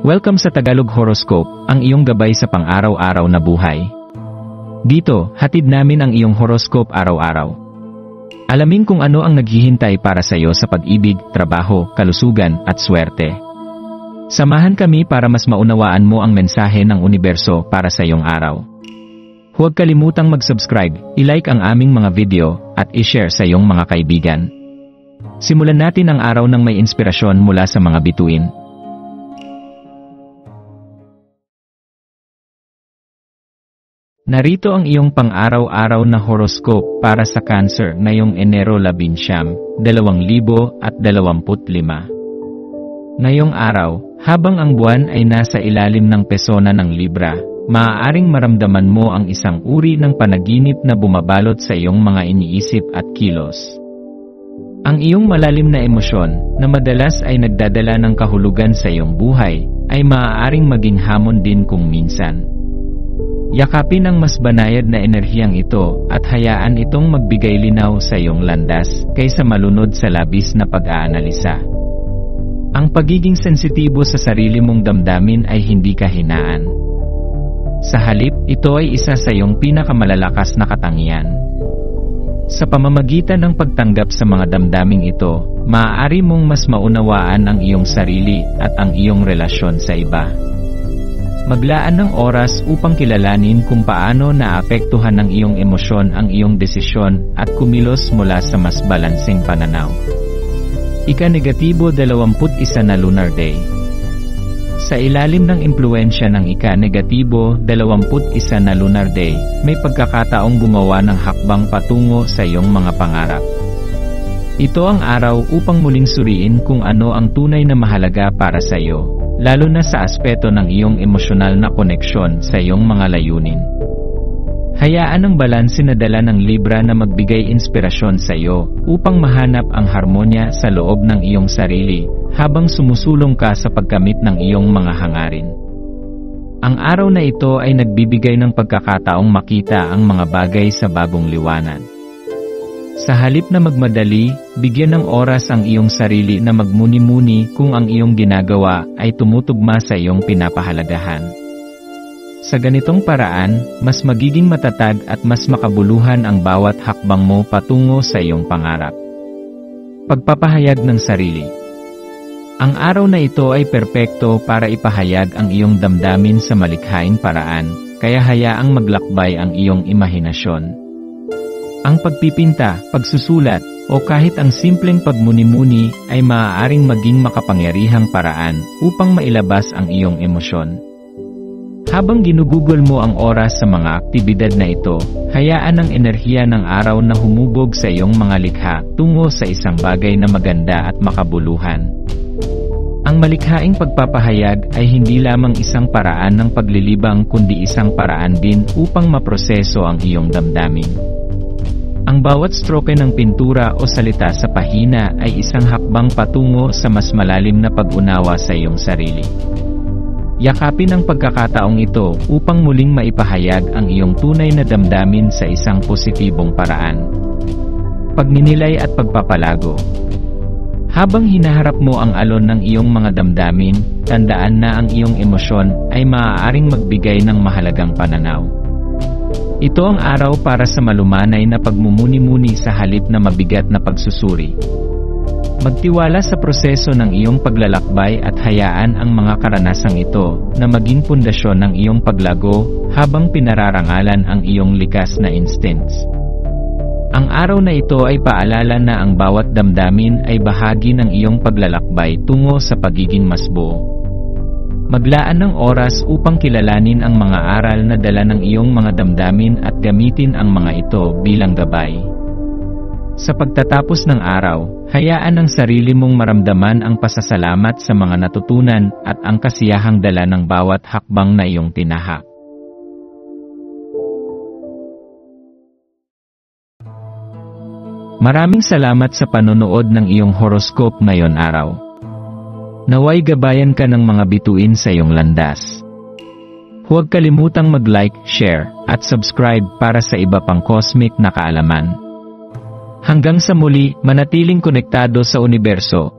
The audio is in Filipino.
Welcome sa Tagalog Horoscope, ang iyong gabay sa pang-araw-araw na buhay. Dito, hatid namin ang iyong horoscope araw-araw. Alamin kung ano ang naghihintay para sa iyo sa pag-ibig, trabaho, kalusugan, at swerte. Samahan kami para mas maunawaan mo ang mensahe ng universo para sa iyong araw. Huwag kalimutang mag-subscribe, i-like ang aming mga video, at i-share sa iyong mga kaibigan. Simulan natin ang araw ng may inspirasyon mula sa mga bituin. Narito ang iyong pang-araw-araw na horoscope para sa Cancer ngayong Enero 19, 2025. Ngayong araw, habang ang buwan ay nasa ilalim ng pesona ng Libra, maaaring maramdaman mo ang isang uri ng panaginip na bumabalot sa iyong mga iniisip at kilos. Ang iyong malalim na emosyon, na madalas ay nagdadala ng kahulugan sa iyong buhay, ay maaaring maging hamon din kung minsan. Yakapin ang mas banayad na enerhiyang ito at hayaan itong magbigay linaw sa iyong landas kaysa malunod sa labis na pag-aanalisa. Ang pagiging sensitibo sa sarili mong damdamin ay hindi kahinaan. Sa halip, ito ay isa sa iyong pinakamalalakas na katangian. Sa pamamagitan ng pagtanggap sa mga damdaming ito, maaari mong mas maunawaan ang iyong sarili at ang iyong relasyon sa iba. Maglaan ng oras upang kilalanin kung paano naapektuhan ng iyong emosyon ang iyong desisyon at kumilos mula sa mas balanseng pananaw. Ika-negatibo 21 na Lunar Day. Sa ilalim ng impluensya ng ika-negatibo 21 na Lunar Day, may pagkakataong gumawa ng hakbang patungo sa iyong mga pangarap. Ito ang araw upang muling suriin kung ano ang tunay na mahalaga para sa iyo, lalo na sa aspeto ng iyong emosyonal na koneksyon sa iyong mga layunin. Hayaan ang balanse na dala ng Libra na magbigay inspirasyon sa iyo upang mahanap ang harmonya sa loob ng iyong sarili habang sumusulong ka sa pagkamit ng iyong mga hangarin. Ang araw na ito ay nagbibigay ng pagkakataong makita ang mga bagay sa bagong liwanag. Sa halip na magmadali, bigyan ng oras ang iyong sarili na magmuni-muni kung ang iyong ginagawa ay tumutugma sa iyong pinapahalagahan. Sa ganitong paraan, mas magiging matatag at mas makabuluhan ang bawat hakbang mo patungo sa iyong pangarap. Pagpapahayag ng sarili. Ang araw na ito ay perpekto para ipahayag ang iyong damdamin sa malikhaing paraan, kaya hayaang maglakbay ang iyong imahinasyon. Ang pagpipinta, pagsusulat, o kahit ang simpleng pagmuni-muni ay maaaring maging makapangyarihang paraan upang mailabas ang iyong emosyon. Habang ginugugol mo ang oras sa mga aktibidad na ito, hayaan ang enerhiya ng araw na humubog sa iyong mga likha tungo sa isang bagay na maganda at makabuluhan. Ang malikhaing pagpapahayag ay hindi lamang isang paraan ng paglilibang kundi isang paraan din upang maproseso ang iyong damdamin. Ang bawat stroke ng pintura o salita sa pahina ay isang hakbang patungo sa mas malalim na pag-unawa sa iyong sarili. Yakapin ang pagkakataong ito upang muling maipahayag ang iyong tunay na damdamin sa isang positibong paraan. Pagninilay at pagpapalago. Habang hinaharap mo ang alon ng iyong mga damdamin, tandaan na ang iyong emosyon ay maaaring magbigay ng mahalagang pananaw. Ito ang araw para sa malumanay na pagmumuni-muni sa halip na mabigat na pagsusuri. Magtiwala sa proseso ng iyong paglalakbay at hayaan ang mga karanasang ito na maging pundasyon ng iyong paglago habang pinararangalan ang iyong likas na instincts. Ang araw na ito ay paalala na ang bawat damdamin ay bahagi ng iyong paglalakbay tungo sa pagiging mas buo. Maglaan ng oras upang kilalanin ang mga aral na dala ng iyong mga damdamin at gamitin ang mga ito bilang gabay. Sa pagtatapos ng araw, hayaan ang sarili mong maramdaman ang pasasalamat sa mga natutunan at ang kasiyahang dala ng bawat hakbang na iyong tinahak. Maraming salamat sa panonood ng iyong horoscope ngayon araw. Naway gabayan ka ng mga bituin sa iyong landas. Huwag kalimutang mag-like, share, at subscribe para sa iba pang cosmic na kaalaman. Hanggang sa muli, manatiling konektado sa universo.